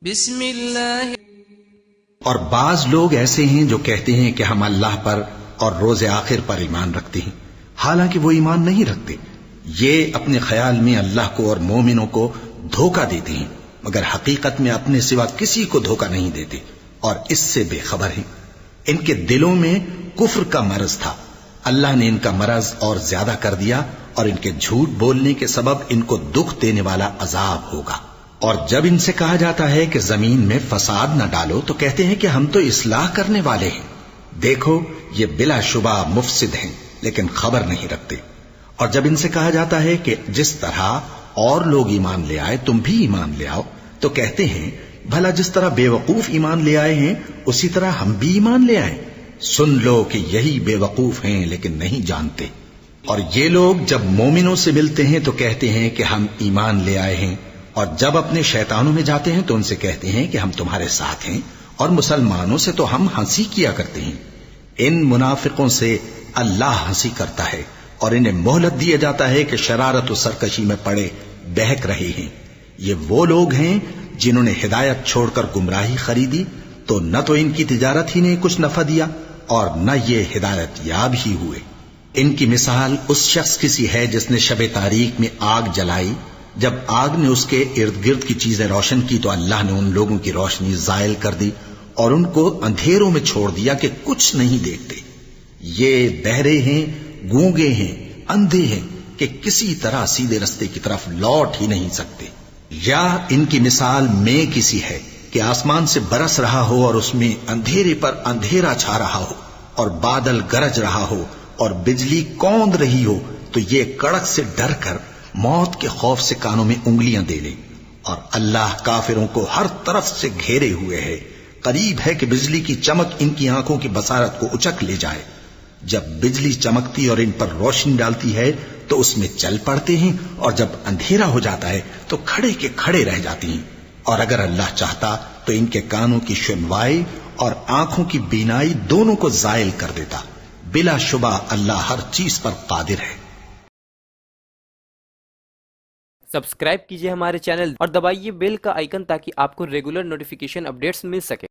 بسم اللہ۔ اور بعض لوگ ایسے ہیں جو کہتے ہیں کہ ہم اللہ پر اور روز آخر پر ایمان رکھتے ہیں، حالانکہ وہ ایمان نہیں رکھتے۔ یہ اپنے خیال میں اللہ کو اور مومنوں کو دھوکہ دیتے ہیں، مگر حقیقت میں اپنے سوا کسی کو دھوکہ نہیں دیتے اور اس سے بے خبر ہیں۔ ان کے دلوں میں کفر کا مرض تھا، اللہ نے ان کا مرض اور زیادہ کر دیا، اور ان کے جھوٹ بولنے کے سبب ان کو دکھ دینے والا عذاب ہوگا۔ اور جب ان سے کہا جاتا ہے کہ زمین میں فساد نہ ڈالو تو کہتے ہیں کہ ہم تو اصلاح کرنے والے ہیں۔ دیکھو یہ بلا شبہ مفسد ہیں لیکن خبر نہیں رکھتے۔ اور جب ان سے کہا جاتا ہے کہ جس طرح اور لوگ ایمان لے آئے تم بھی ایمان لے آؤ تو کہتے ہیں بھلا جس طرح بے وقوف ایمان لے آئے ہیں اسی طرح ہم بھی ایمان لے آئیں۔ سن لو کہ یہی بے وقوف ہیں لیکن نہیں جانتے۔ اور یہ لوگ جب مومنوں سے ملتے ہیں تو کہتے ہیں کہ ہم ایمان لے آئے ہیں، اور جب اپنے شیطانوں میں جاتے ہیں تو ان سے کہتے ہیں کہ ہم تمہارے ساتھ ہیں، اور مسلمانوں سے تو ہم ہنسی کیا کرتے ہیں۔ ان منافقوں سے اللہ ہنسی کرتا ہے اور انہیں مہلت دیا جاتا ہے کہ شرارت و سرکشی میں پڑے بہک رہے ہیں۔ یہ وہ لوگ ہیں جنہوں نے ہدایت چھوڑ کر گمراہی خریدی، تو نہ تو ان کی تجارت ہی نے کچھ نفع دیا اور نہ یہ ہدایت یاب ہی ہوئے۔ ان کی مثال اس شخص کی سی ہے جس نے شب تاریک میں آگ جلائی، جب آگ نے اس کے ارد گرد کی چیزیں روشن کی تو اللہ نے ان لوگوں کی روشنی زائل کر دی اور ان کو اندھیروں میں چھوڑ دیا کہ کچھ نہیں دیکھتے۔ یہ بہرے ہیں، گونگے ہیں، اندھے ہیں کہ کسی طرح سیدھے رستے کی طرف لوٹ ہی نہیں سکتے۔ یا ان کی مثال میں کسی ہے کہ آسمان سے برس رہا ہو اور اس میں اندھیرے پر اندھیرا چھا رہا ہو اور بادل گرج رہا ہو اور بجلی کوند رہی ہو، تو یہ کڑک سے ڈر کر موت کے خوف سے کانوں میں انگلیاں دے لے۔ اور اللہ کافروں کو ہر طرف سے گھیرے ہوئے ہے، قریب ہے کہ بجلی کی چمک ان کی آنکھوں کی بصارت کو اچک لے جائے۔ جب بجلی چمکتی اور ان پر روشنی ڈالتی ہے تو اس میں چل پڑتے ہیں، اور جب اندھیرا ہو جاتا ہے تو کھڑے کے کھڑے رہ جاتی ہیں۔ اور اگر اللہ چاہتا تو ان کے کانوں کی سنوائی اور آنکھوں کی بینائی دونوں کو زائل کر دیتا۔ بلا شبہ اللہ ہر چیز پر قادر ہے۔ سبسکرائب کیجئے ہمارے چینل اور دبائیے بیل کا آئیکن تاکہ آپ کو ریگولر نوٹیفیکیشن اپڈیٹس مل سکے۔